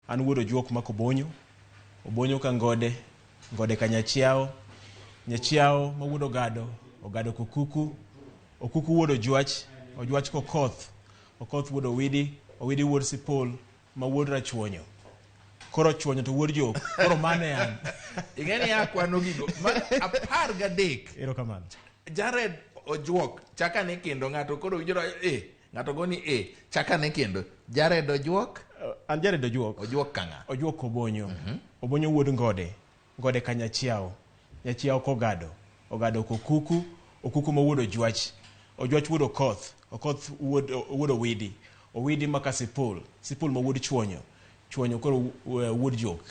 an wuod Ojuok ma Obonyo. Obonyo ka Ngode, Ngode ka Nyachiao, Nyachiao ma wuod Ogado, Ogado ko Kuku, Okuku wuod Ojuach, Ojuach ko Koth, Okoth wuod Owidi, Owidi wuod Sipol ma wuod Rachuonyo. Koro chuonyo to wuod Jok, koro mane an. Ingeni akwano gigo, apar gadek. Ero kamano. Jared Ojuok, chaka ne kendo ng'ato koro winjoro ng'ato goni chaka ne kendo. Jared Ojuok? An Jared Ojuok. Ojuok kanga? Ojuok Obonyo. Obonyo wuod Ngode, Ngode ka Nyachiao, Nyachiao ko Ogado, Ogado ko Kuku, Okuku ma wuod Ojuach, Ojuach wuod Okoth, Okoth wuod Owidi, Owidi ma ka Sipol, Sipol ma wuod Chuonyo, Chuonyo koro wuod Jok.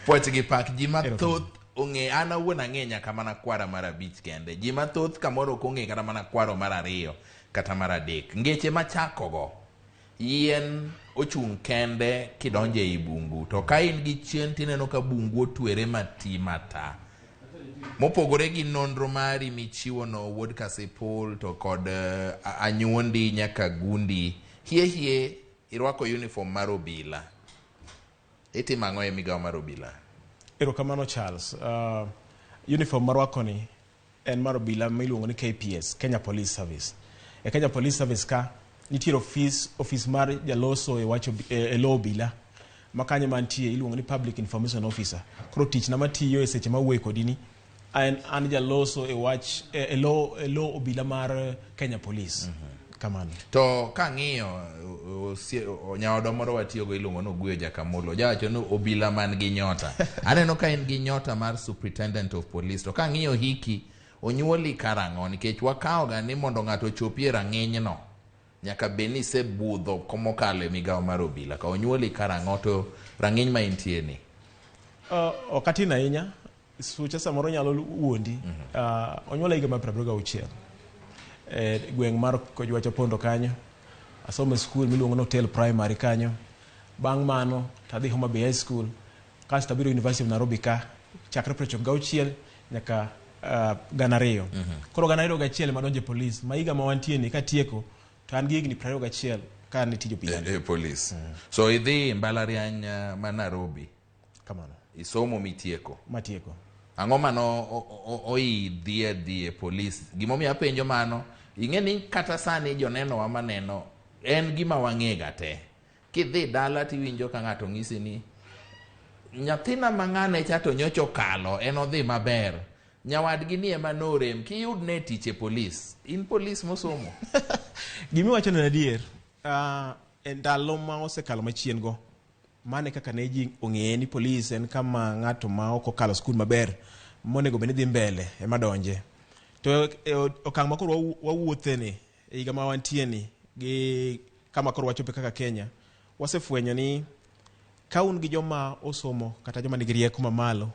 Poch gi pak ji mathoth ong'e, an awuon ang'e nyaka mana kwara mar 5 kende. Ji mathoth kamoro ok ong'e kata mana kwaro mar 2 kata mar 3. Ngeche machakogo yien ochung' kende kidonje ei bungu, to ka in gi chien tineno ka bungu otwere mati mata. Mopogore gi nonro mari michiwo no wuod Kasipul to kod anyuondi nyaka gundi, hie irwako uniform mar obila. Itimo ang'o e migawo mar obila? Erokamano Charles. Uniform marwako ni en mar obila miluongo ni KPS, Kenya Police Service. E Kenya Police Service ka nitiere office mar jaloso e lo obila makanye mantie iluongo ni Public Information Officer. Koro tich na matiyo e seche mawuoyo kodini an jaloso e lo obila mar Kenya Police. Kamano. To kang'iyo nyaodo moro watiyogo iluongo no Ogweyo Jakamulo, jawacho no obila man gi nyota. Aneno ka en gi nyota mar Superintendent of Police. To kang'iyo hiki onyuoli karang'o, nikech wakaoga ni mondo ng'ato ochopie rang'iny no nyaka beni se budho komokalo e migawo mar obila. Ka onyuoli karang'o to rang'iny ma intie ni? Okatin ahinya, suche samoro nyalo wuondi. Onyuola higa mar 26. Gweng' mar Ojuach Opondo kanyo. Asomo e skul miluongo no Hotel Primary kanyo. Bang' mano tadhi Homa Bay High School. Kasto abiro University of Nairobi ka. Chakre 96 nyaka 2,000. Koro 2,001 madonje police. Ma higa ma wantie ni katieko to an gi higni 21 ka ne tijo obila. Police. So idhi mbalariany ma Nairobi. Kamano. Isomo mitieko. Matieko. Ang'o mano idhi e police? Gimomiyo apenjo mano, ing'e ni kata sani joneno wa maneno en gima wang'ega te. Kidhi dala tiwinjo ka ng'ato ng'isi ni nyathina mang'ane chato nyocho kalo en odhi maber, nyawadgi ni ema norem, kiyud ne tich e police. In police mosomo? Gimi wacho na adier, ndalo ma osekalo machien go, mane kaka ne ji ong'eye ni police en kama ng'ato ma ok okalo skul maber monego bende dhi mbele ema donje. To okang' ma koro wawuothe ni e higa ma wantie ni gi kama koro wachope kaka Kenya, wasefwenyo ni ka un gi joma osomo kata joma nigi rieko mamalo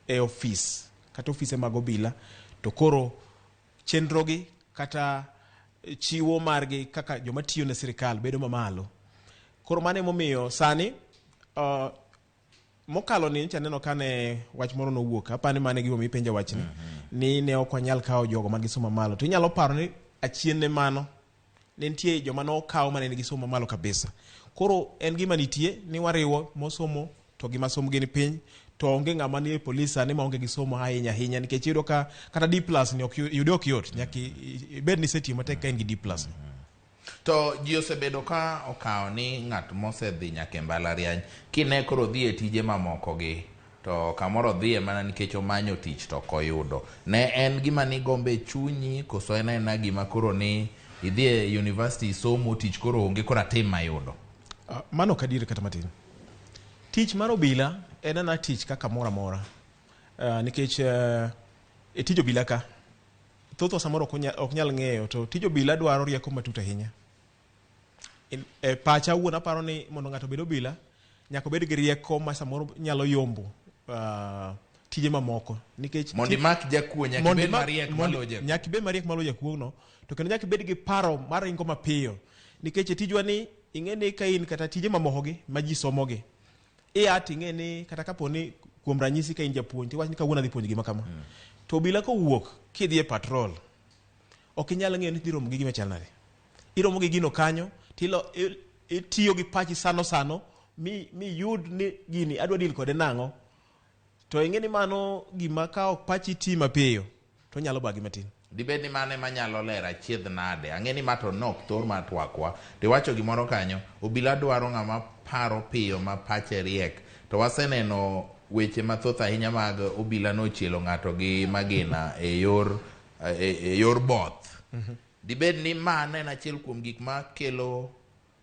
e office kata ofise mag obila, to koro chenrogi kata chiwo margi kaka joma tiyo ne sirikal bedo mamalo. Koro mane momiyo sani mokalo ni ncha neno kane wach moro no wuok, apani mane giwo mi penja wachni ni ne ok wanyal kawo jogo man gi somo malo. To inyalo paro ni achien ne mano ne nitie joma no kawo mane nigi somo malo kabisa. Koro en gima nitie ni wariwo mosomo to gima somo gi ni piny, to onge ng'ama ni polisa ni ma onge gi somo ahinya nikech yudo ka kata D+ ni yudo ok yot, nyaka ibed ni seti matek ka en gi D+. To ji osebedo ka okawo ni ng'at mosedhi nyaka mbalariany kine koro dhi e tije mamoko gi to kamoro dhi mana nikech omanyo tich to koyudo. Ne en gima ni gombe chunyi koso en gima koro ni idhi e university somo tich koro onge kora tim mayudo? Mano kadiri kata matin. Tich mar obila en ana tich kaka mora nikech e tij obila ka thoth samoro ok nyal ng'eyo, to tij obila dwaro rieko matut ahinya. Pacha wuon aparo ni mondo ng'ato bed obila nyaka bed gi rieko ma samoro nyalo yombo tije mamoko, nikech mondi mak jakuo nyaka bed mariek malo jakuo. Nyaka bed mariek malo jakuo no, to kendo nyaka bed gi paro mar ringo mapiyo, nikech tijwa ni ing'e ni ka in kata tije mamoko gi ma ji somo gi ing'e ni kata kapo ni kuom ranyisi ka in japuonj tiwach ni kawuono adhi puonj gima kama, to obila kowuok kidhi e patrol ok inyal ng'eyo ni idhi romo gi gima chal nade. Iromo gi gino kanyo itiyo gi pachi sano mi yud ni gini adwa deal kode nang'o, to ing'e ni mano gima ka ok pachi ti mapiyo to nyalo bagi matin. Dibed ni mane manyalo lera chiedh nade, ang'e ni mato nok thor ma twakwa, to wacho gimoro kanyo, obila dwaro ng'ama paro piyo ma pache riek, to waseneno weche mathoth ahinya mag obila nochielo ng'ato gi magina e yor both. Dibed ni mane en achiel kuom gik ma kelo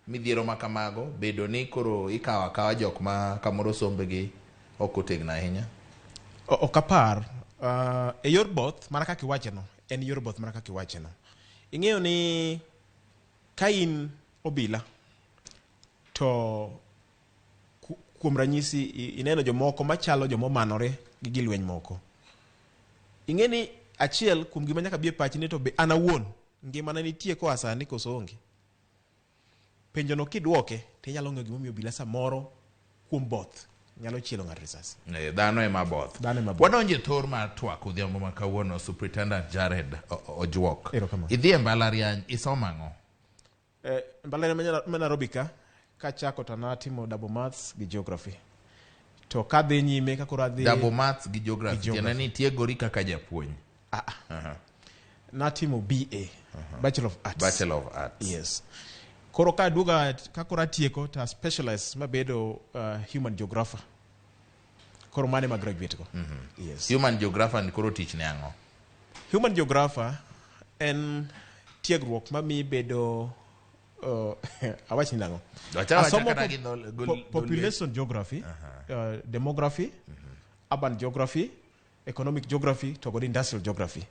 midhiero ma kamago, bedo ni koro ikawo akawa jok ma kamoro sombegi ok otegno ahinya? Ok apar. E yor both mana kaka iwacheno, en yor both mana kaka iwacheno. Ing'eyo ni ka in obila to kuom ranyisi ineno jomoko machalo jomomanore gi gilweny moko, ing'e ni achiel kuom gima nyaka bi e pachi ni to be an awuon ngimana nitie koa sani koso onge. Penjono kidwoke to inyalo ng'eyo gimomiyo obila samoro kuom both nyalo chielo ng'ato risasi. Dhano ema both. Wadonje thor mar twak odhiambo ma kawuono. Superintendent Jared Ojuok, idhi e mbalariany isomo ang'o? Mbalariany ma Nairobi ka chako to natimo double maths gi geography, to kadhi nyime ka koro adhi double maths gi geography tiende ni tiegori kaka japuonj? Natimo BA, Bachelor of Arts. Bachelor of Arts. Yes. Koro ka duoga ka koro atieko ta specialize mabedo human geographer. Koro mane ma graduate go. Yes. Human geographer ni koro tich ne ang'o? Human geographer en tiegruok ma mi bedo awach ni nang'o? Population geography, demography, urban geography, economic geography to kod industrial geography.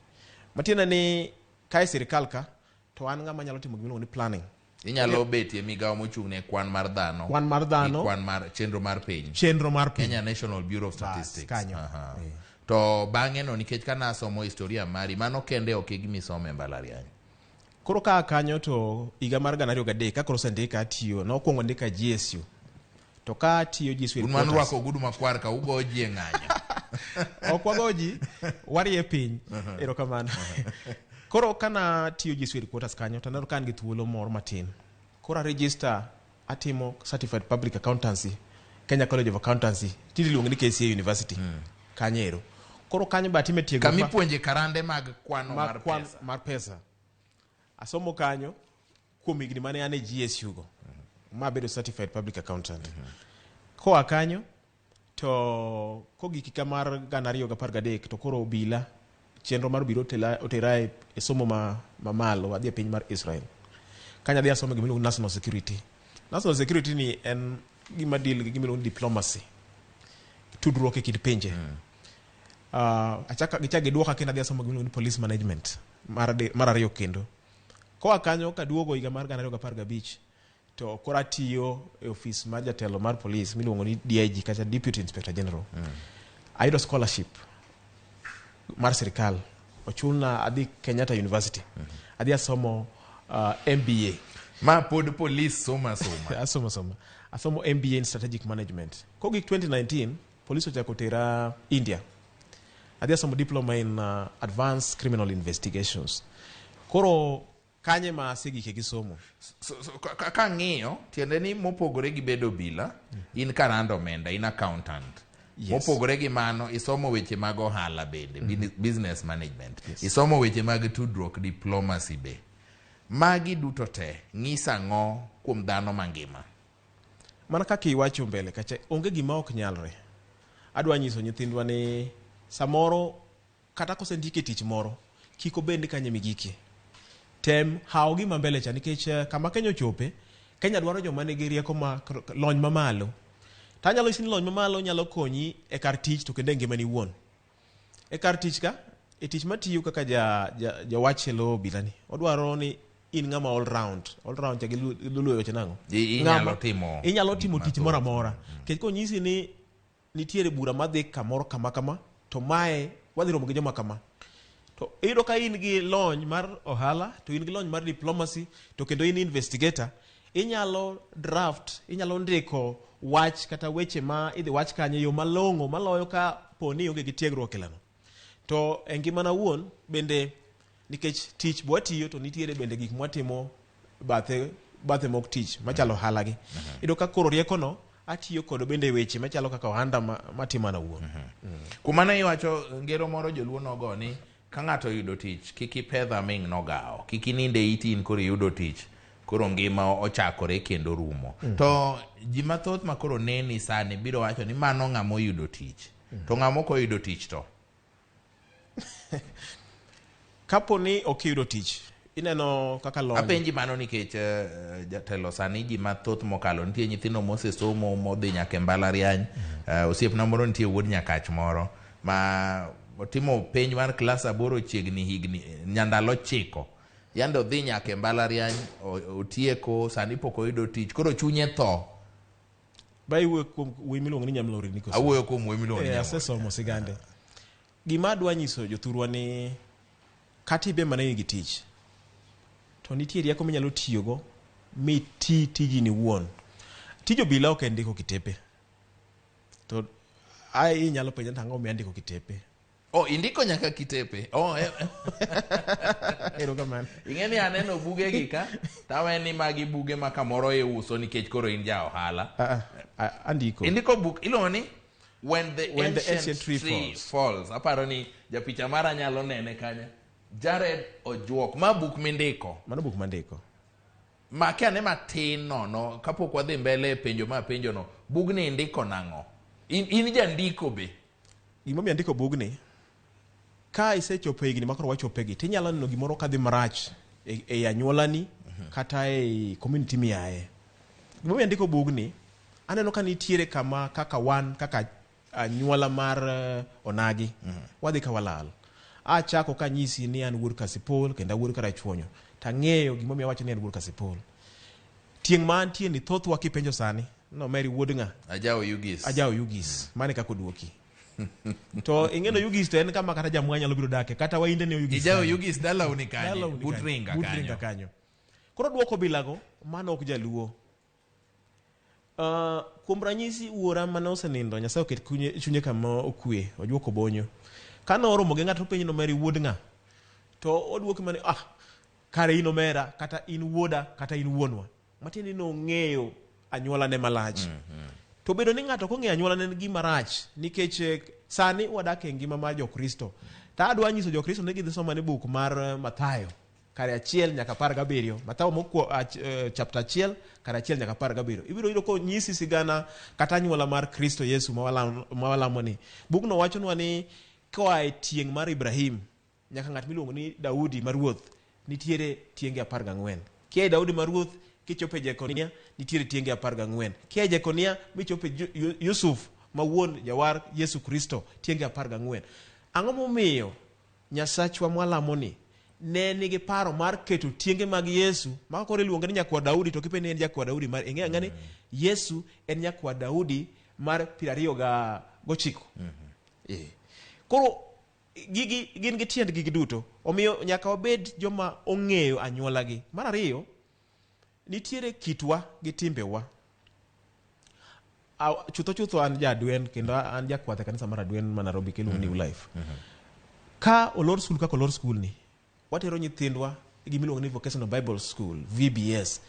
Matiende ni kae sirikal ka to an ng'ama nyalo timo gimiluongo ni planning. Inyalo betie migawo mochung' ne kwan mar dhano. Kwan mar dhano. Kwan mar chenro mar piny. Chenro mar piny. Kenya National Bureau of Statistics. Kanyo. To bang'e no nikech kana asomo historia mari, mano kende ok gimisome mbalariany. Koro ka kanyo to higa mar 2003 ka koro sendika atiyo, nokwongo ndika GSU. To ka atiyo GSU headquarters. Un rwako ogudu makwar ka ugoji e ng'anyo. Ok wagoji, warie piny. Erokamano. Koro kana tiyo GSU headquarters kanyo, to neno kan gi thuolo moro matin. Koro register atimo Certified Public Accountancy, Kenya College of Accountancy, tindi luongo ni KCA University. Kanyero. Koro kanyo ba atime tiego. Kami puonje karande mag kwano mar pesa. Asomo kanyo kuom higni mane an e GSU go. Ma bedo Certified Public Accountant. Koa kanyo to kogiki kamar 2013 to koro obila chenro mar biro otera e somo ma malo adhi e piny mar Israel. Kanya adhi asomo gimiluongo national security. National security ni en gima deal gi gimiluongo diplomacy. Tudruok e kind pinje. Achaka gichagi duoka kendo adhi asomo gimiluongo police management mar ariyo kendo. Koa kanyo kaduogo higa mar 2015 to koro atiyo e office mar jatelo mar police miluongo ni DIG kata Deputy Inspector General. Ayudo scholarship mar sirikal. Ochulna adhi Kenyatta University. Adhi asomo MBA. Ma pod police soma. Asomo MBA in Strategic Management. Kogik 2019 police ochako tera India. Adhi asomo diploma in Advanced Criminal Investigations. Koro kanye ma asegike gi somo. Ka ng'iyo tiende ni mopogore gi bedo bila, in karando omenda, in accountant. Yes. Mopogore gi mano isomo weche mag ohala bende, business management. Yes. Isomo weche mag tudruok, diplomacy be. Magi duto te ng'isa ng'o kuom dhano mangima? Mana kaka iwacho mbele kacha onge gima ok nyalre. Adwa nyiso nyithindwa ni samoro kata kosendike tich moro kiko bende kanye migiki. Tem hao gima mbele cha nikech kama Kenya ochope, Kenya dwaro joma nigi rieko ma lony mamalo. Ta nyalo isi ni lony mamalo nyalo konyi e kar tich to kende ngimani wuon. E kar tich ka, e tich matiyo kaka ja wachelo bilani. Odwaro ni in ng'ama all round chagi lulu weche nango. Inyalo timo tich mora mora. Kech konyisi ni nitiere bura madhi kamoro kama to mae wadhi romo gi joma kama. To iyudo ka in gi lony mar ohala, to in gi lony mar diplomacy, to kendo in investigator, inyalo draft, inyalo ndiko wach kata weche ma idhi wach kanye yo malong'o maloyo ka poni onge gi tiegruok elano. To engimana wuon bende nikech tich bwatiyo to nitiere bende gik mwatimo bathe bathe mok tich machalo halagi. Ido ka koro rieko no atiyo kod bende weche machalo kaka ohanda matimo na wuon. Kumana iwacho ngero moro joluo nogo ni ka ng'ato yudo tich kik ipedha ming nogao, kik ininde itin koro yudo tich koro ngima ochakore kendo rumo. To ji mathoth ma koro neni sani biro wacho ni mano ng'amo yudo tich. To ng'amo ko yudo tich to kapo ni ok yudo tich ineno kaka lony. Apenji mano nikech jatelo sani ji mathoth mokalo nitie nyithindo mosesomo modhi nyaka mbalariany. Osiepna moro nitie wuod nyakach moro ma otimo penj mar klas 8 chiegni higni nyandalo 9. Yando dhi nyaka mbalariany otieko sani pok oyudo tich koro chunye tho. Bai wuok kuom wuoyi miluongo ni Nyamlori niko. Awuoyo kuom wuoyi miluongo ni Nyamlori. Asesomo sigande. Gima adwa nyiso jothurwa ni kati be mane gi tich to nitie rieko minyalo tiyogo mi tiji ni wuon. Tijo bila ok ndiko kitepe. To ai nyalo penja tango mi andiko kitepe. Indiko nyaka kitepe. Erokamano. Ing'eni aneno buge gi ka tawe ni magi buge ma kamoro iuso nikech koro in ja ohala. Andiko. Indiko book iluongo ni When the ancient tree falls. Aparo ni japicha mara nyalo nene kanya. Jared Ojuok, ma book mindiko. Mano book mandiko. Ma kiane matin no kapok wadhi mbele penjo ma penjo no. Bugni indiko nang'o? In jandiko be. Gimomiyo andiko bugni ka isechopo higni makoro wachopegi tinyalo neno gimoro kadhi marach e anyuolani kata e community miaye. Gimomiyo andiko bugni aneno ka nitiere kama kaka wan kaka anyuola mar onagi wadhi ka walal. Achako ka nyisi ni an wuod Kasipol kendo wuod Karachuonyo. Tang'eyo gimomiyo awacho ni an wuod Kasipol. Tieng' ma antie ni thothwa kipenjo sani no Mary wuod ng'a? Ajawo Yugis. Mane kako duoki. To ing'eno Yugis to en kama kata jamwa nyalo biro dake kata wainde ne Yugis. Ijawo Yugis dala unikanye. Butringa kanyo. Koro duoko bilago mano ok jaluo. Kuom ranyisi wuora mane osenindo Nyasaye oket chunye kama okwe Ojuok Obonyo. Kano oromo gi ng'ato penjo no Mary wuod ng'a? To oduoki mane kare in omera kata in wuoda kata in wuonwa. Matiende ni ong'eyo anyuola ne malach. To bedo ni ng'ato kong'eyo anyuola ne gima rach nikech sani wadak e ngima mar jokristo. Ta adwa nyiso jokristo ne gidhi somo ne buk mar Mathayo kare 1 nyaka 17. Mathayo mokwo chapter 1 kare 1 nyaka 17. Ibiro yudo ko nyisi sigana kata anyuola mar Kristo Yesu mawalamo ni. Bugno wachonwa ni koa e tieng' mar Ibrahim nyaka ng'at miluongo ni Daudi ma ruoth nitiere tienge 14. Kia Daudi ma ruoth kichope Jekonia nitiere tienge 14. Kia Jekonia michope Yusuf ma wuon jawar Yesu Kristo tienge 14. Ang'o momiyo Nyasachwa mwalamo ni ne nigi paro mar keto tienge mag Yesu ma koro iluongo ni nyakwa Daudi to kipeni en nyakwa Daudi mar ng'ani Yesu en nyakwa Daudi mar 29. Koro gin gi tiend gigi duto. Omiyo nyaka wabed joma ong'eyo anyuola gi. Mar ariyo nitiere kitwa gi timbewa. Chutho an jadwen kendo an jakwath e kanisa mar Adwen ma Nairobi kelo New Life. Ka olor skul kaka olor skul ni watero nyithindwa gimiluongo ni Vocational Bible School VBS.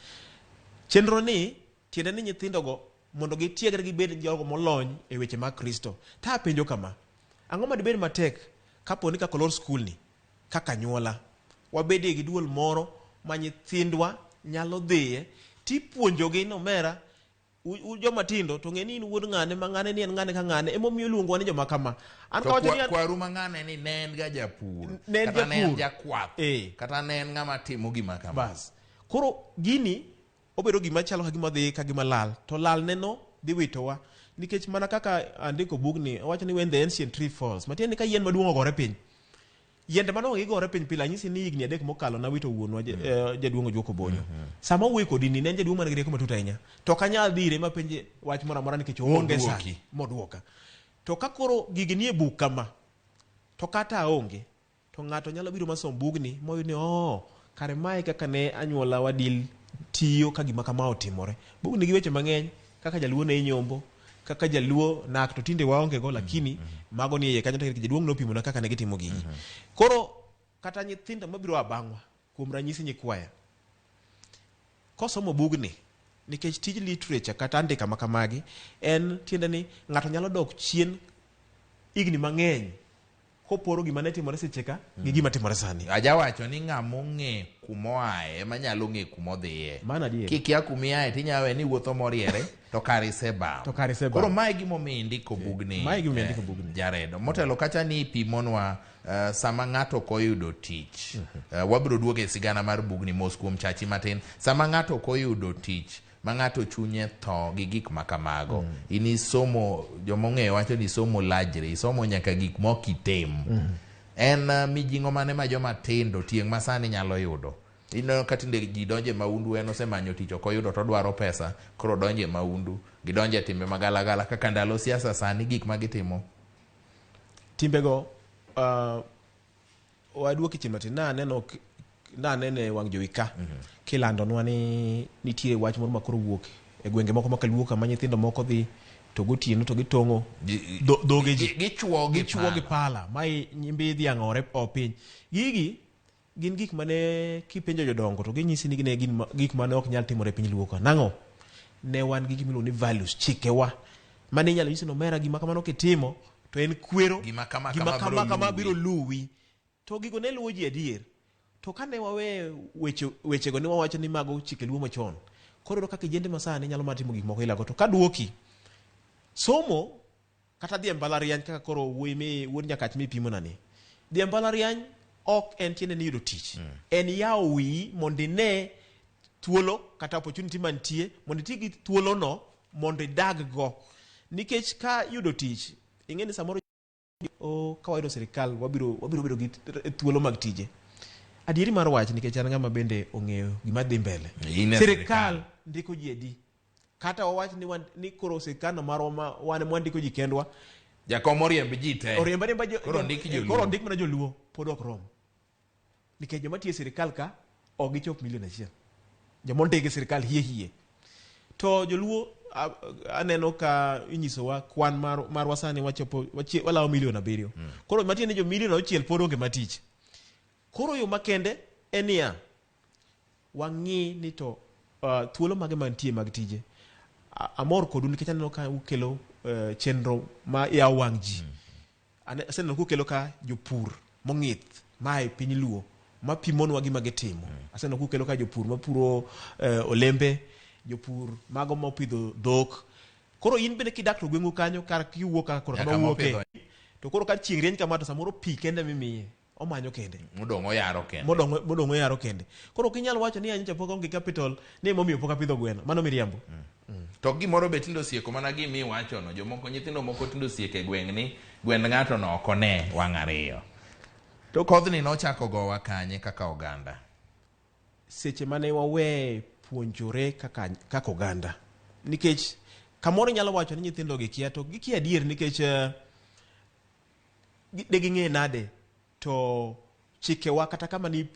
Chenro ni tiende ni nyithindogo mondo gitiegre gibed jogo molony e weche mag Kristo. Ta penjo kama ang'o ma dibed matek kapo ni kaka olor skul ni kaka nyuola wabedie gi duol moro ma nyithindwa nyalo dhiye tipuonjogi nomera joma tindo to ng'eni in wuod ng'ane ma ng'ane ni en ng'ane ka ng'ane emomiyo luongo ni joma kama. An to kwaru ma ng'ane ni ne en ga japur kata ne en jakwath kata ne en ng'ama timo gima kama. Bas koro gini obedo gima chalo ka gima dhi ka gima lal to lal neno dhi witowa nikech mana kaka andiko bugni wacho ni when the ancient tree falls matiende ka yien maduong' ogore piny. Yiende manongo igore piny pila nyisi ni higni 3 mokalo na wito wuonwa jaduong' Ojuok Obonyo. Sama wuoyi kodi ni ne en jaduong' man gi rieko matut ahinya. To kanyal dhire ma penje wach moro amora nikech oonge sani moduoka. To ka koro gigi nie buk kama to kata aonge to ng'ato nyalo biro masom bugni moyud ni kare mae kaka ne anyuola wadil tiyo ka gima kama otimore. Bugni gi weche mang'eny kaka jaluo ne inyombo kaka jaluo nak to tinde waonge go lakini mago ni kanyo to jaduong' no pimo na kaka ne gitimo gigi. Koro kata nyithindo mabiro abang'wa kuom ranyisi nyikwaya kosomo bugni nikech tij literature kata andika makamagi en tiende ni ng'ato nyalo dok chien igni mang'eny koporo gima ne timore seche ka gi gima timore sani. Ajawacho ni ng'amo ng'e kumoaye ema nyalo ng'e kumodhiye. Kikia kumiaye tinyawe ni wuotho moriere to kare sebam. Koro mae gimomiyo indiko bugni. Jaredo. Motelo kacha ni pimonwa sama ng'ato koyudo tich. Wabiro duogo e sigana mar bugni mos kuom chachi matin. Sama ng'ato koyudo tich ma ng'ato chunye tho gi gik makamago. Ini somo jomong'eyo wacho ni somo lajre, isomo nyaka gik mok item. En mijing'o mane ma joma tindo tieng' masani nyalo yudo. Ino katinde ji donje maundu en osemanyo tich ok oyudo to dwaro pesa, koro donje maundu, gidonje timbe magalagala kaka ndalo siasa sani gik magitimo. Timbego waduoki chimati na nene wang jowika kilandonwa ni nitie wach moro makoro wuok e gwenge moko makaluoka ma nyithindo moko dhi to gotieno to gitong'o doge ji gichuo gi pala ma nyimbi dhiang' ore piny. Gigi gin gik mane kipenjo jodongo to ginyisi ni gin gik mane ok nyal timore piny luoka. Nang'o? Ne wan gi gimiluongo ni values, chikewa mane inyalo nyisi no mera gima kamano kitimo to en kwero gima kama biro luwi. To gigo ne luwo ji adier. To kane wawe wechego ne wawacho ni mago chike luwo machon. Koro kaka jende masani nyalo matimo gik moko ilago. To kaduoki somo kata dhi mbalariany kaka koro wuod nyakach mi pimo nani. Dhi mbalariany ok en tiende ni yudo tich. En yawo wi mondo ine thuolo kata opportunity mantie mondo iti gi thuolo no mondo idag go. Nikech ka yudo tich ing'eni samoro ka wayudo sirikal wabiro bedo gi thuolo mag tije. Adieri mar wach nikech an ng'ama bende ong'eyo gima dhi mbele. Sirikal ndiko ji edi. Kata wawach ni koro sirikal marwa wan mwandiko ji kendwa. Jakom oriemb ji te. Koro ndik mana joluo pod ok rom. Nikech joma tiyo sirikal ka ok gichop 1 million. Joma ndike sirikal hie. To joluo aneno ka inyisowa kwan marwa sani walawo 1,7 million. Koro matiende jo 1,6 pod onge matich. Koro yo makende en ya wang'i ni to thuolo mage mantie mag tije. Amor kodu nikech aneno ka ukelo chenro ma yawo wang' ji. Aseneno kukelo ka jopur mong'ith mae piny luo ma pimonwa gima gitimo. Aseneno kukelo ka jopur mapuro olembe, jopur mago mopidho dhok. Koro in bende kidak to gweng'u kanyo kar kiwuok ka koro kama wuoke. To koro ka chieng' rieny kama to samoro pi kende mimiye. Omanyo kende. Modong' oyaro kende. Koro kinyalo wacho ni anyocha pok onge capital ni momiyo pok apidho gweno. Mano miriambo. To gimoro be tindo sieko mana gimi wacho no. Jomoko nyithindo moko tindo sieko e gweng' ni gwend ng'ato no ok one wang' ariyo. To kodhni nochako gowa kanye kaka oganda. Seche mane wawe puonjore kaka oganda. Nikech kamoro nyalo wacho ni nyithindo gikia to gikia adier nikech de ging'e nade. To chikewa kata kama ni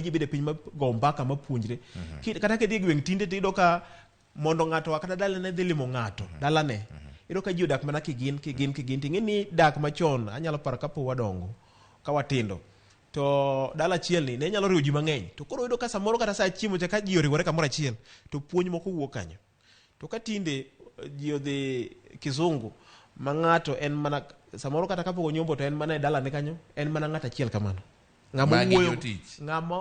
ji bede piny go mbaka mapuonjre. Kata kidhi gweng' tinde tido ka mondo ng'ato kata dalane dhi limo ng'ato. Dalane. Ido ka ji odak mana kigin. Ting'e ni dak machon anyalo paro kapo wadongo. Ka watindo. To dala achiel ni ne nyalo riwo ji mang'eny. To koro ido ka samoro kata sa chiemo ka ji oriwore kamoro achiel. To puonj moko wuok kanyo. To ka tinde ji odhi kizungu ma ng'ato en mana samoro kata kapoko nyombo to en mana e dalane kanyo en mana ng'ato achiel kamano. Ng'ama wuoyo ng'ama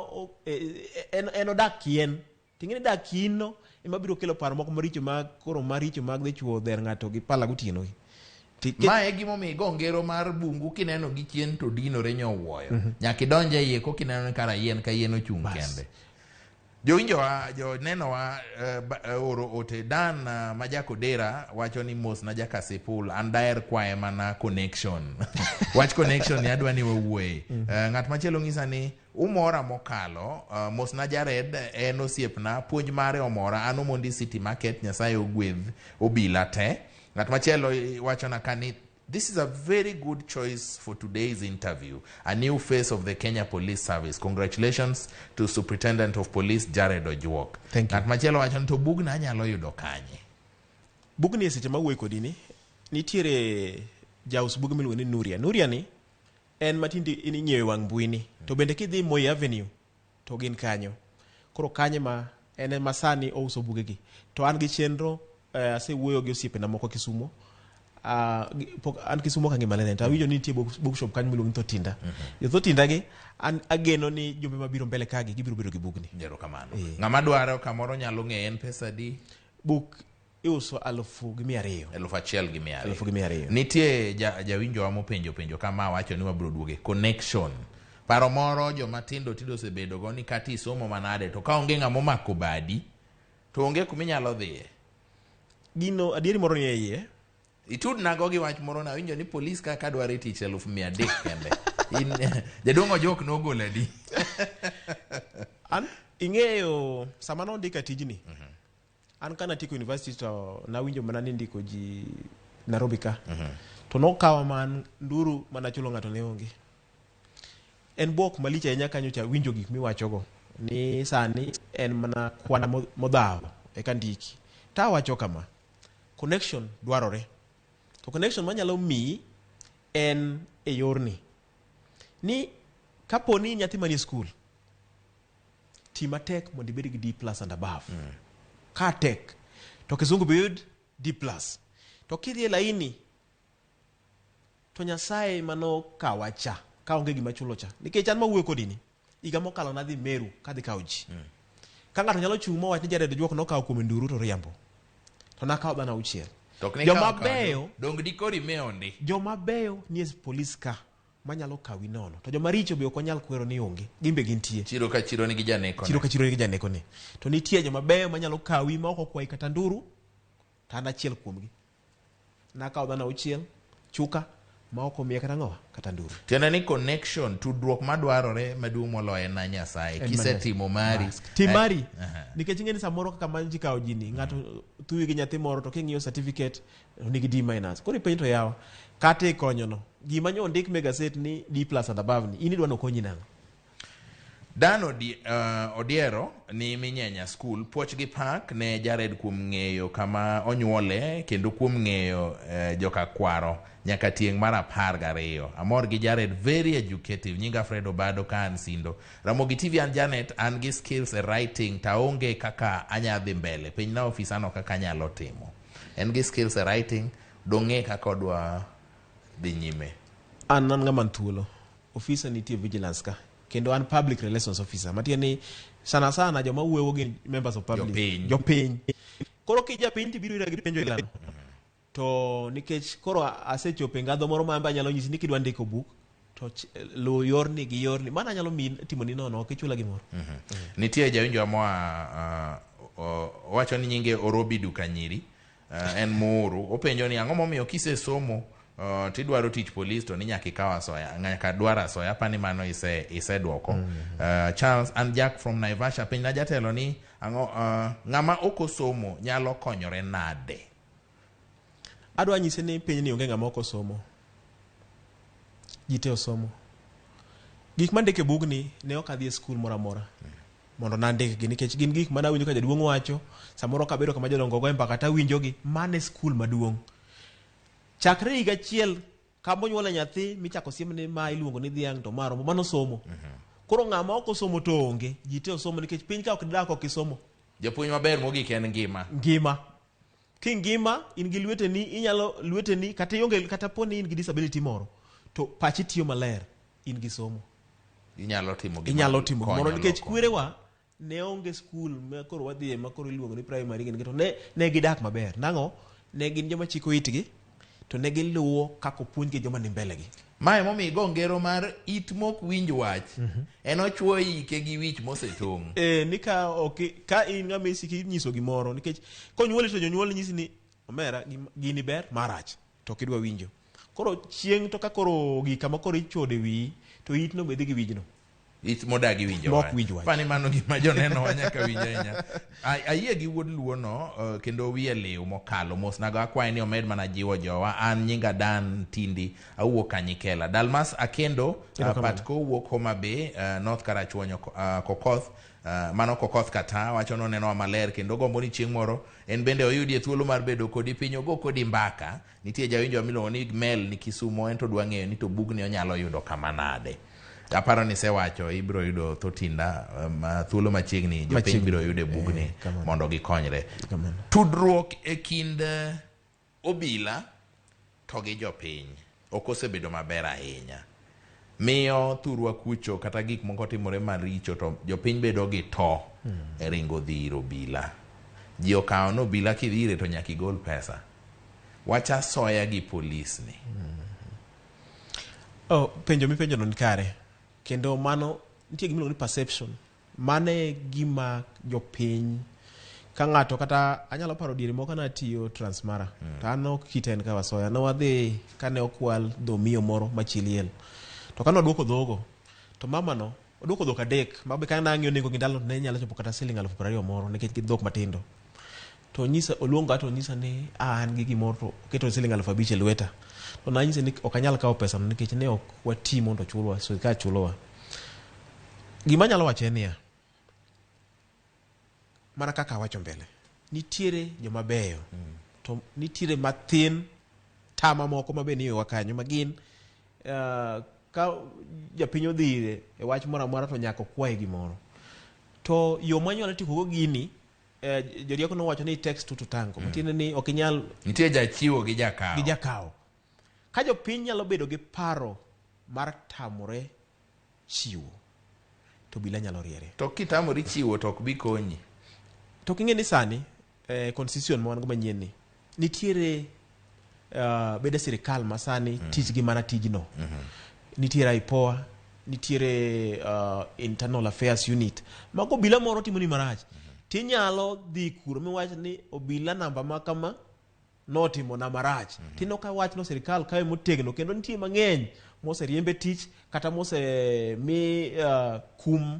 en odak kien. Ting'e ni dak kino ema biro kelo paro moko maricho mag dhi chuo dher ng'ato gi pala gotieno. Ma e gimomiyo go ngero mar bungu kineno gi chien to dinore nyowuoyo. Nyaka idonje iye ko kineno kara yien ka yien ochung' kende. Jo nenowa oro ote Dan Majakodera wacho ni mos na jakasipul an daer kwae mana connection. Wach connection ya adwa ni wawuoye. Ng'at machielo ng'isa ni umora mokalo mos na Jared en osiepna puonj mare omora an omondi City Market Nyasaye ogwedh obila te. Ng'at machielo wacho na kani this is a very good choice for today's interview. A new face of the Kenya Police Service. Congratulations to Superintendent of Police Jared Ojuok. Thank you. Ng'at machielo wacho ni to bugna anyalo yudo kanye. Bugni seche mawuoyo kodini nitiere jaus bug miluongo ni Nuria. Nuria ni en matindi inyiewo wang' mbui ni. To bende kidhi Moi Avenue to gin kanyo. Koro kanye ma En masani ouso bugegi. To an gi chenro asewuoyo gi osiepena moko Kisumo. An Kisumo ka ngima lene. Awinjo ni nitie bookshop kanyo miluongo ni Thotinda. Thotinda gi an ageno ni jombe mabiro mbele kagi gibiro bedo gi bugni. Jero kamano. Ng'ama dwaro kamoro nyalo ng'e en pesa di? Buk iuso 1,200. 1,200. Nitie jawinjo wa mopenjo kama wacho ni wabiro duoge connection. Paro moro joma tindo osebedo go ni kati somo manade to ka onge ng'ama omako badi to onge kuma inyalo dhiye. Gino adieri moro ni iye. Itudnago gi wach moro na winjo ni polis ka dwaro tich 1,300 kende. Jadongo Ojuok nogolo adi. An ing'eyo sama nondika tijni. An kana tiko university to nawinjo mana ni ndiko ji Nairobi ka. To nokawa man nduru mana chulo ng'ato ne onge. En bok malich ahinya kanyo cha winjo gik miwachogo ni sani en mana kwana modhaw e kandiki. Ta wacho kama connection dwarore. To connection manyalo mi en e yorni. Ni kapo ni nyathi manie school tima tek mondo ibed gi D+ and above. Ka tek to kizungu biyud D+. To kidhi e laini to Nyasaye mano kawacha ka onge gima chulo cha. Nikech an mawuoyo kodini iga mokalo nadhi Meru kadhi kawo ji. Ka ng'ato nyalo chung' mowach ni jared Ojuok nokawo kuom nduru to riambo. To nakawo dhano 6. Joma beyo dong dikori meonde. Joma beyo ni police ka manyalo kawi nono. To joma richo be ok onyal kwero ni onge. Gimbe gintie. Chiro ka chiro nigi janeko. Chiro ka chiro nigi janeko ne. To nitie joma beyo manyalo kawi ma ok okwai kata nduru. To an achiel kuomgi. Nakawo dhano 6 chuka ma ok omiya kata ng'owa kata nduru. Tiende ni connection tudruok madwarore maduong' moloyo na Nyasaye. Kisetimo mari. Timari. Nikech ing'eni samoro kaka manji kawo jini ng'ato thuyi gi nyathi moro to king'iyo certificate nigi D-. Koro ipenjo to yawa kata ikonyono. Gima nyo ndik me gaset ni D+ and above ni in idwa nokonyi nang'o. Dan Odiero ni minyenya school puoch gi pak ne Jared kuom ng'eyo kama onyuole kendo kuom ng'eyo joka kwaro nyaka tieng' mar 12. Amor gi Jared, very educative. Nyinga Fred Obado ka an Sindo. Ramogi TV and Janet an gi skills e writing taonge kaka anyadhi mbele. Piny na ofisano kaka nyalo timo. En gi skills e writing dong'e kaka odwa dhi nyime. An ng'ama thuolo. Ofisa nitie vigilance ka. Kendo an public relations officer. Matieni sana joma wuoyo gi members of public. Jopiny. Koro kija piny tibiro ira gi penjo ilano. To nikech koro asechope ngadho moro mamba nyalo nyisi ni kidwa ndiko book to lo yorni gi yorni mana nyalo mi timo ni nono ok chula gimoro. Nitie jawinjo wacho ni nyinge Orobi Dukanyiri. En moro openjo ni ang'o momiyo kisesomo tidwaro tich police to ni nyaka ikaw asoya nyaka dwara asoya pani mano isedwoko. Charles and Jack from Naivasha piny na jatelo ni ang'o ng'ama okosomo nyalo konyore nade. Adwa nyise ni piny ni onge ng'ama okosomo. Jite osomo. Gik mandike bugni ne ok adhi e skul moro amora. Mondo nandik gi nikech gin gik mana winjo ka jaduong' wacho samoro ka bedo kama jodongo go mpaka ta winjogi mane skul maduong'. Chakre higa achiel kama onyuole nyathi michako siem ni ma iluongo ni dhiang' to maro mano somo. Koro ng'ama ok osomo to onge. Jite osomo nikech piny ka ok dak ok isomo. Japuonj maber mogik en ngima. Ngima. Kingima in gi lweteni inyalo lweteni kata ionge kata poni in gi disability moro to pachi tiyo maler in gi somo. Inyalo timo gimoro nikech kwerewa ne onge skul ma koro wadhi ma koro iluongo ni primary gin to ne gidak maber. Nang'o ne gin joma chiko itgi to ne giluwo kako puonj gi joma ni mbele gi. Mae momi go ngero mar it mok winj wach. En ochuoyi ke gi wich mosetong'. Nika ka in ng'ama isiki nyiso gimoro nikech konyuoli to jonyuol nyisi ni omera gini ber marach to kidwa winjo. Koro chieng' to ka koro gika ma koro ichode wi to it no bedhi gi wijno. It modagi winjo wach. Pani mano gima joneno wanyaka winjo ahinya. Ayie gi wuod luo no kendo wiye liw mokalo mos nago akwaye ni omed mana jiwo jowa. An nyinga Dan Tindi awuok Kanyikela. Dalmas Akendo Patko wuok Homa Bay North Karachuonyo Kokoth mano Kokoth kata wacho no neno maler kendo gombo ni chieng' moro en bende oyudi e thuolo mar bedo kodi piny ogo kodi mbaka. Nitie jawinjo miluongo ni Mel ni Kisumo en to dwa ng'eyo ni to bugni onyalo yudo kama nade. aparo ni sewacho ibiro yudo thotinda thuolo machiegni jopiny biro yudo bugni mondo gikonyre. Tudruok e kind obila to gi jopiny ok osebedo maber ahinya. Miyo thurwa kucho kata gik moko timore maricho to jopiny bedo gi to e ringo dhi ir obila. Ji okawo no obila kidhire to nyaka igol pesa. Wacha soya gi polis ni. Penjo mipenjo no ni kare. Kendo mano nitie gima iluongo ni perception. Mane gima jopiny ka ng'ato kata anyalo paro diere moko natiyo Transmara. To an ok kiten ka wasoya. Ne wadhi kane okwal dho miyo moro machiliel. To kane oduoko dhogo, to mama no oduoko dhok adek. Mabe ka nang'iyo nengo gi ndalo ne nyalo chopo kata siling 20,000 moro nikech gi dhok matindo. To nyisa oluonga to nyisa ni an gi gimoro to keto siling 5,000 e lweta. To na nyisa ni ok anyal kawo pesa no nikech ne ok wati mondo chulwa, so ka chulowa. Gima nyalo wacho en niya, mana kaka wacho mbele, nitiere joma beyo to nitiere mathin tama moko mabe ni wakanyo magin ka japiny odhire e wach moro amora to nyaka kwaye gimoro. To yo manyalo tikogo gini jorieko nowacho ni text to tango. Matiende ni ok inyal nitie jachiwo gi jakawo. Gi jakawo. Ka jopiny nyalo bedo gi paro mar tamore chiwo to obila nyalo riere. To kitamori chiwo to ok bi konyi. To king'e ni sani constitution mwan go manyien ni nitiere bede sirikal ma sani tich gi mana tijno. Nitiere IPOA, nitiere internal affairs unit. Mago obila moro timo ni marach. Tinyalo dhi kuro miwach ni obila namba ma kama notimo na marach. Tino ka wach no sirikal kae motegno kendo nitie mang'eny mose riembe tich kata mose mi kuom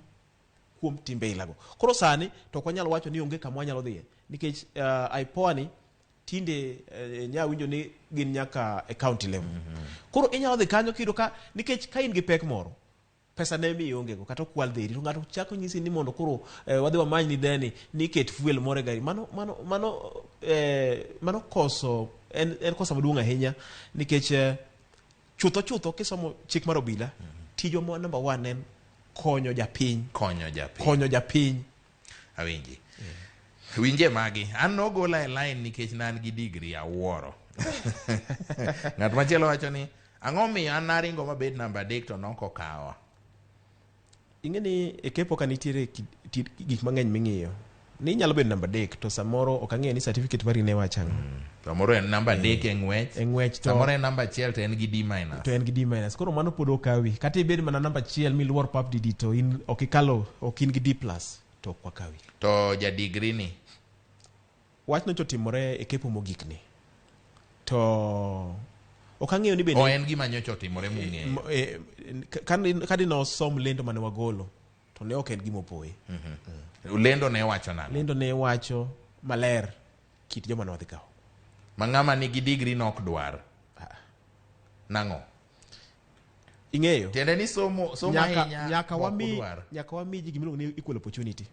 timbe ilago. Koro sani to kwanyalo wacho ni onge kama wanyalo dhiye nikech IPOA ni tinde nya winjo ni gin nyaka e county level. Koro inyalo dhi kanyo kido ka nikech ka in gi pek moro pesa ne mi onge go kata kwal dhiri to ng'ato chako nyisi ni mondo koro wadhi wamany ni deni ni ket fuel moro e gari. Mano koso en kosa maduong' ahinya nikech chutho kisomo chik mar obila tijo mo number 1 en konyo japiny. Awinji. Winje magi an nogola e line nikech nan gi degree awuoro. Ng'at machielo wacho ni ang'o miyo an naringo mabed namba 3 to noko kawa. Ing'eni e kepo ka nitiere gik mang'eny ming'iyo ni nyalo bedo namba 3 to samoro ok ang'e ni certificate mari ne wachang'. Samoro en namba 3 e ng'wech to samoro en namba 1 to en gi D-. Koro mano pod okawi kata ibed mana namba 1 miluor pap didi to in ok ikalo ok in gi D+ to ok wakawi. To ja degree ni wach no chotimore e kepo mogik ni to ok ang'eyo ni bende en gima nyocha otimore mung'eyo. Kadi no som lendo mane wagolo to ne ok en gima opoe. Lendo ne wacho nang'o? Lendo ne wacho maler kit joma ne wadhi kawo. Mang'ama nigi degree no ok dwar. Nang'o? Ing'eyo? Tiende ni somo ahinya nyaka wami ji gimiluongo ni equal opportunity.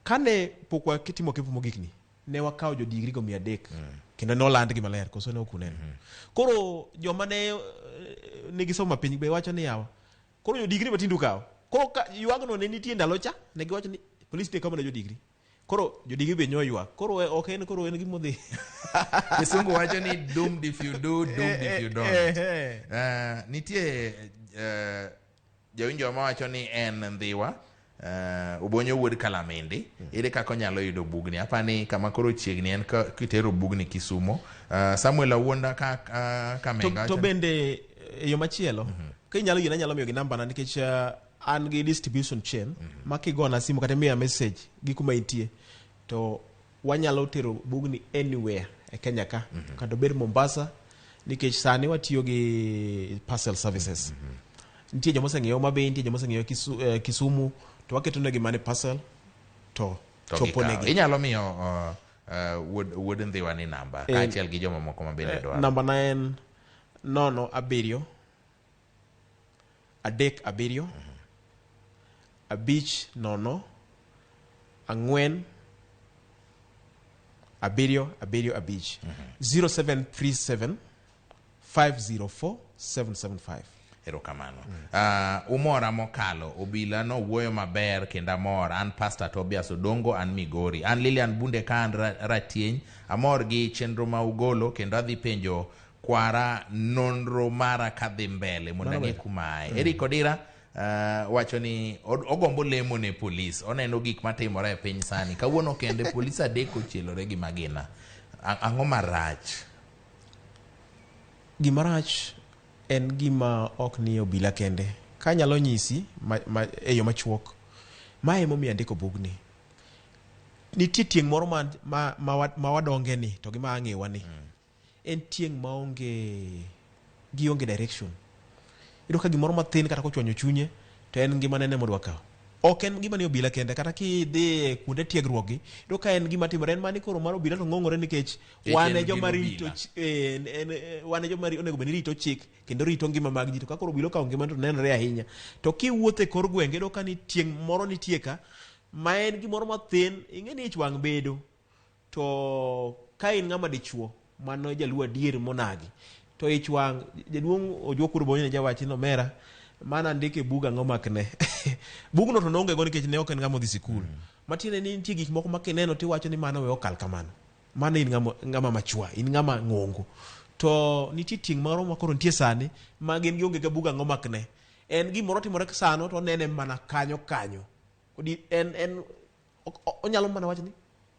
Kane pok wakitimo kepo mogik ni ne wakawo jo degree go 300 kendo ne oland gi maler koso ne okunen. Koro joma ne nigi somo piny be wacho ni yawa koro jo degree matindu kawo. Koro yuagno ne nitie ndalo cha ne giwacho ni police ne kama jo degree. Koro jo degree be nyo ywak. Koro ok en koro en gimo dhi. Kisungu wacho ni doomed if you do, doomed if you don't. Nitie jawinjo ma wacho ni en ndhiwa ubonyo wuod Kalamindi. Ere kako nyalo yudo bugni apani kama koro chiegni en kitero bugni Kisumo. Samuel Awuonda ka menga to bende yo machielo ka inyalo yina nyalo miyo gi namba na nikech an gi distribution chain makigona simu kata miya message gi kuma intie to wanyalo tero bugni anywhere e Kenya ka kata ber Mombasa nikech sani watiyo gi parcel services. Nitie joma oseng'eyo Mabe, nitie joma oseng'eyo Kisumu to waketo negi mane parcel to chopo negi. Inyalo miyo wuod ndhiwa ni namba kaachiel gi joma moko mabende dwaro. Namba 9 07 3 abich 0 4 7 abich 0737 504 775. Erokamano. Umora mokalo, obila no wuoyo maber kendo amor. An Pastor Tobias Odongo, an Migori. An Lilian Bunde ka an Ratieny. Amor gi chenro ma ugolo kendo adhi penjo kwara nonro mara kadhi mbele mondo ang'e kumae. Eric Odira wacho ni ogombo lemo ne polis. Oneno gik matimore e piny sani. Kawuono kende polis adek ochielore gi magina. Ang'o marach? Gimarach en gima ok ni obila kende. Ka nyalo nyisi e yo machuok. Mae momiyo andiko bugni. Nitie tieng' moro ma wadonge ni to gima ang'ewa ni. En tieng' ma onge direction. Iyudo ka gimoro mathin kata kochwanyo chunye to en gima nene modwa kawo. Ok en gima ni obila kende kata kidhi kuonde tiegruok gi. Iyudo ka en gima timore en mani koro mar obila to ng'ong'ore nikech wane joma rito wane joma onego bed ni rito chik kendo rito ngima mag ji to ka koro obila okawo ngima to nenore ahinya. To kiwuotho e kor gwenge iyudo ka ni tieng' moro nitie ka ma en gimoro mathin ing'e ni ich wang' bedo to ka in ng'ama dichuo mano jaluo adier monagi to ich wang' jaduong' Ojuok Kurbonyo ne jawachi no mera mana ndike buga ng'o makne bugno to nonge go nikech ne ok en ng'ama dhi sikul matiende ni nitie gik moko makineno tiwacho ni mano we okal kamano mano in ng'ama machua in ng'ama ng'ongo to nitie tieng' moro ma koro nitie sani ma gin gionge ga buga ng'o makne en gimoro timore sano to nene mana kanyo en onyalo mana wacho ni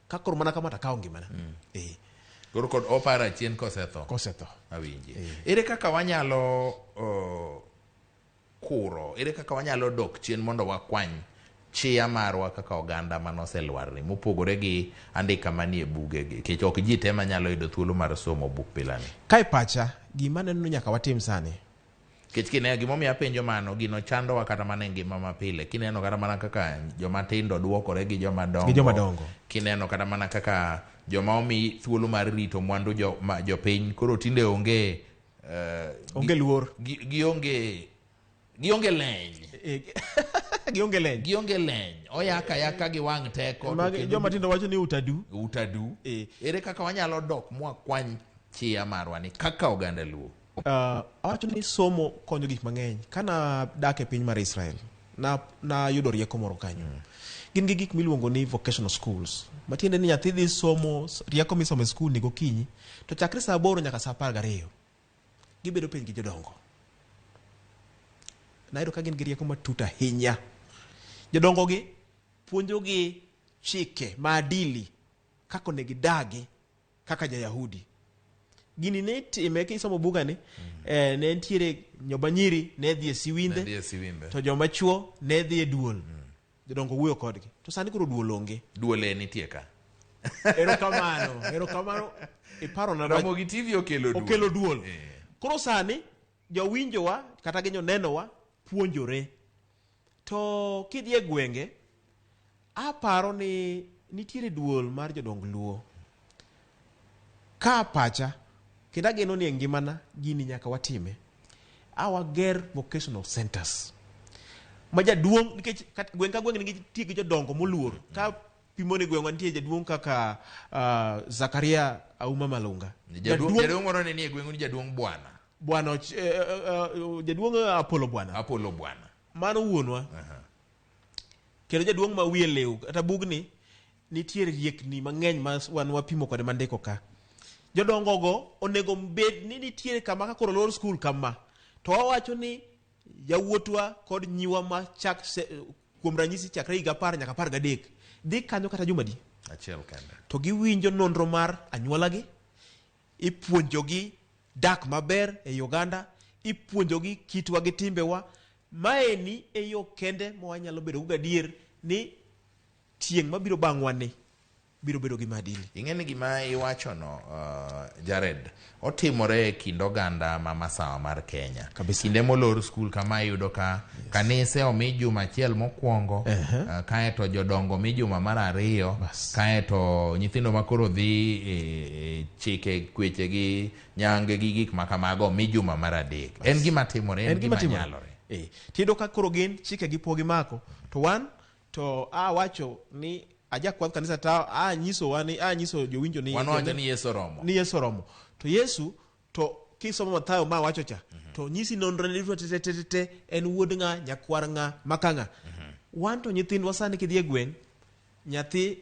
ka koro mana kama takawo ngimana Koro kod opara chien kosetho. Awinji. Ere kaka wanyalo kuro, ere kaka wanyalo dok chien mondo wakwany chia marwa kaka oganda manoselwarni mopogore gi andika manie buge gi kech ok ji tema nyalo yudo thuolo mar somo buk pilani. Kai pacha gima neno nyaka watim sani. Kech kineno gimomiyo apenjo mano gino chandowa kata mana e ngima mapile. Kineno kata mana kaka joma tindo duokore gi joma dongo. Kineno kata mana kaka joma omi thuolo mar rito mwandu jopiny koro tinde onge luor gionge leny gionge leny oyaka gi wang' teko joma tindo wacho ni utadu. Ere kaka wanyalo dok mwakwany chia marwa ni kaka oganda luo? Awacho ni somo konyo gik mang'eny. Kana dak e piny mar Israel na yudo rieko moro kanyo. Gin gi gik miluongo ni vocational schools. Matiende ni nyathi dhi somo rieko misomo e skul ni gokinyi to chakre saa 8 nyaka saa 12 gibedo piny gi jodongo. Nayudo ka gin gi rieko matut ahinya. Jodongo gi puonjo gi chike maadili kako ne gidagi kaka ja-Yahudi. Gini ne time kisomo buga ni ne ntiere nyoba nyiri ne dhi e siwinde to joma chuo ne dhi e duol. Jodongo wuoyo kodgi. To sani koro duol onge. Duol nitie ka. Erokamano. Iparo na Ramogi TV okelo duol. Koro sani jowinjowa kata gi jonenowa puonjore. To kidhi e gwenge aparo ni nitiere duol mar jodong luo. Ka pacha kenda geno ni ngimana gini nyaka watime. Awager vocational centers. Ma jaduong' nikech gweng' ka gweng' nitie gi jodongo moluor. Ka pimoni gweng' nitie jaduong' kaka Zakaria Auma Malunga. Jaduong' moro ne nie gweng' ni jaduong' bwana. Jaduong' Apollo bwana. Mano wuonwa. Kendo jaduong' ma wiye lew kata bugni nitiere riekni mang'eny ma wan wapimo kode mandiko ka. Jodongo go onego bed ni nitiere kama ka koro lor skul kama. To wawacho ni jawuotwa kod nyiwa ma chak kuom ranyisi chakre higa 10 nyaka 13 dhi kanyo kata jumadi achiel kende to giwinjo nonro mar anyuolagi, ipuonjogi dak maber e Uganda, ipuonjogi kitwa gi timbewa. Maeni e yo kende ma wanyalo bedo gadier ni tieng' mabiro bang'wani biro bedo gi maadili. Ing'eni gima iwacho no Jared otimore e kind oganda ma masawa mar Kenya. Kinde molor skul kama iyudo ka kanise omi juma achiel mokwongo, kae to jodongo mi juma mar ariyo, kae to nyithindo makoro dhi chike kweche gi nyange gi gik makamago mi juma mar adek. En gima timore, en gima nyalore. Tido ka koro gin chike gi pogi mako to wan to wacho ni aja kwa kanisa ta nyiso wani nyiso jowinjo ni wanawacho ni Yesu romo. To Yesu to kisomo Mathayo ma wacho cha to nyisi nonro ne te en wuod nga nyakwar nga makanga wan to nyithindwa sani kidhie gweng nyathi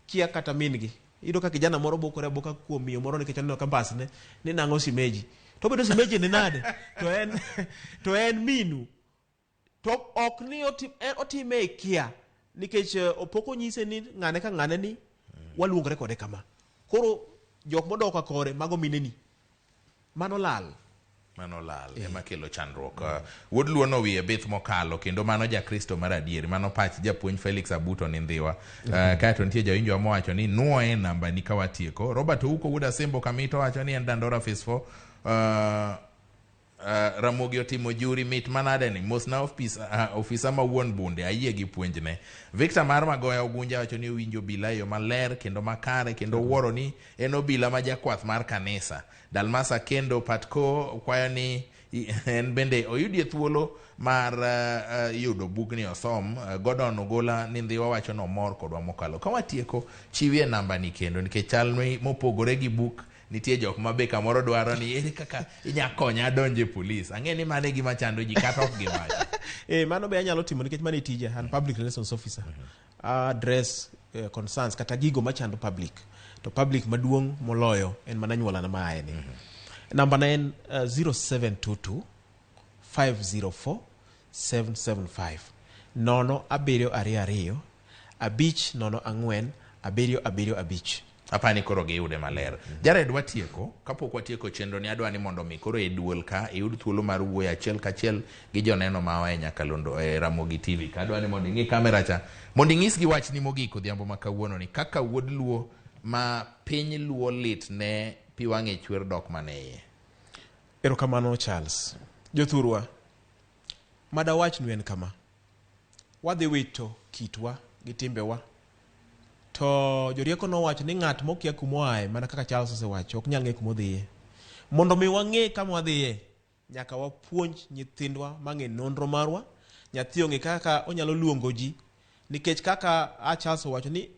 kia kata min gi ido ka kijana moro bokore boka kuom miyo moro nikech aneno kambas ne ni nango simeji to bedo simeji ni nade to en minu to ok ni otime kia nikech opoko nyise ni ngane ka ngane ni waluongre kode kama koro jok modoka kore mago mineni mano lal ema kelo chandruok. Wuod Luo no wiye bith mokalo kendo mano ja Kristo mar adier, mano pach japuonj Felix Abuto ni ndhiwa. Kae to nitie jawinjo mowacho ni nuo e namba ni kawatieko. Robert Ouko wuod Asembo Kamito wacho ni en Dandora Phase 4. Ramogi otimo juri mit manade ni mosna ofisa ma wuon bunde ayie gi puonjne. Victor mar Magoya Ogunja wacho ni winjo bila yo maler kendo makare kendo wuoro ni en obila ma jakwath mar kanisa. Dalmasa Kendo Patko kwayo ni en bende oyudie thuolo mar yudo bugni osom. Godon Ogola ni ndhiwa wacho no mor kodwa mokalo. Kawatieko chiwie namba ni kendo nikech chalni mopogore gi buk nitie jok ma be kamoro dwaro ni ere kaka inyakonya donje police. Ang'eni mane gima chando ji kata ok giwacho. Mano be anyalo timo nikech mane tija an public relations officer. Address concerns kata gigo machando public. To public maduong' moloyo en mana nyuola na mae ni. Namba na en 0722 504 775 nono abiriyo ariyo ariyo abich nono ang'wen abiriyo abiriyo abich. Apani koro giyude maler. Jared watieko, kapok watieko chenro ni adwa ni mondo mi koro e duol ka iyud thuolo mar wuoyo achiel kachiel gi joneno mawa e Nyakalondo e Ramogi TV. Ka adwa ni mondo ing'i kamera cha mondo ing'is gi wach ni mogik Odhiambo ma kawuono ni kaka wuod Luo ma piny Luo lit ne pi wang'e chwer dok maneye. Erokamano Charles. Jothurwa mada wach nuen kama. Wadhi wito kitwa gi timbewa. To jorieko no wacho ni ng'at mokia kumoaye mana kaka Charles osewacho ok nyal ng'e kumodhiye. Mondo mi wang'e kama wadhiye nyaka wapuonj nyithindwa mang'e nonro marwa. Nyathi ong'e kaka onyalo luongo ji nikech kaka Charles owacho ni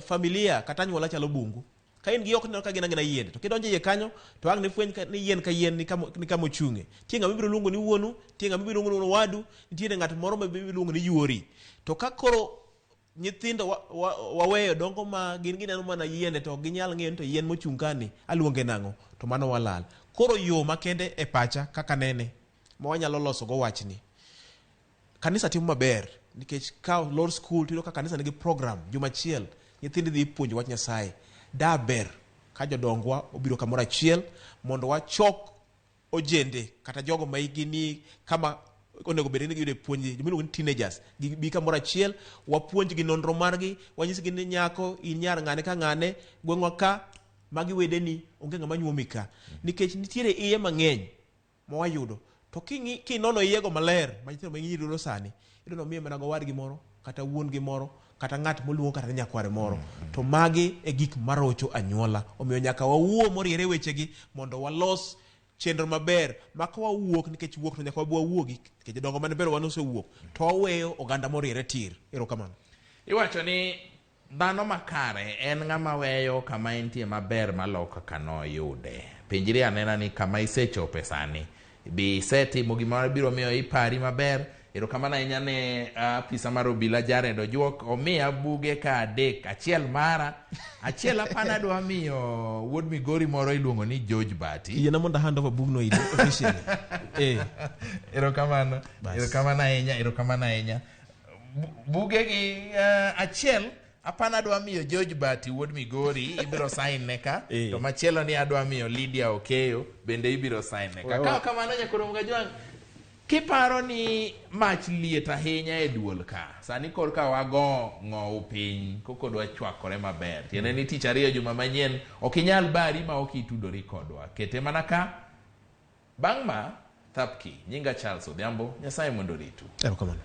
familia kata anyuola chalo bungu. Ka in gi ok ne ka gina yiende to kidonje ye kanyo to ang' ne fweny ni yien ka yien ni kama ochung'e. Tienga mibiro luongo ni wuonu, tienga mibiro luongo ni wadu, nitiere ng'at moro ma bibiro luongo ni yuori. To ka koro nyithindo waweyo dongo ma gin gineno mana yiende to ginyal ng'eyo to yien mochung' kani aluonge nang'o to mano walal. Koro yo makende e pacha kaka nene ma wanyalo loso go wachni. Kanisa timo maber nikech ka Lord School tiro ka kanisa nigi program juma achiel nyithindo dhi puonjo wach Nyasaye. Da ber ka jodongwa obiro kamoro achiel mondo wachok ojende kata jogo ma igini kama onego bed ni giyude puonj miluongo ni teenagers bi kamoro achiel wapuonj gi nonro margi wanyisgi ni nyako in nyar ng'ane ka ng'ane gweng'wa ka magi wedeni onge ng'ama nyuomi ka nikech nitiere iye mang'eny ma wayudo to kinono iyego maler ma nyithindo mang'iro sani idono miye mana gowadgi moro kata wuon gi moro kata ng'at moluongo kata nyakware moro to magi e gik marocho anyuola. Omiyo nyaka wawuo moriere wechegi mondo walos chenro maber maka wawuok nikech wuok to nyaka wawuogi nikech dongo mane ber wan osewuok to waweyo oganda moriere tir. Erokamano. Iwacho ni dhano makare en ng'ama weyo kama entie maber maloka kano yude. Pinjri anena ni kama isechope sani bi setimo gimoro biro miyo ipari maber. Erokamano ahinya ne afisa mar obila Jared Ojuok omiya buge ka adek achiel mara achiel apana dwa miyo wuod Migori moro iluongo ni George Bati. Yena monda hand over bugno ide officially. Erokamano ahinya. Buge gi achiel apana dwa miyo George Bati wuod Migori ibiro sign neka to machielo ni adwa miyo Lydia Okeyo bende ibiro sign neka. Ka kamano nyakoro mga jwang kiparo ni mach liet ahinya e duol ka sani korka wago ng'ow piny koko dwa chwakore maber tiende ni tich ariyo juma manyien ok inyal bari ma ok itudori kodwa kete mana ka bang' ma thapki nyinga Charles Odhiambo Nyasaye mondo ritu. Erokamano.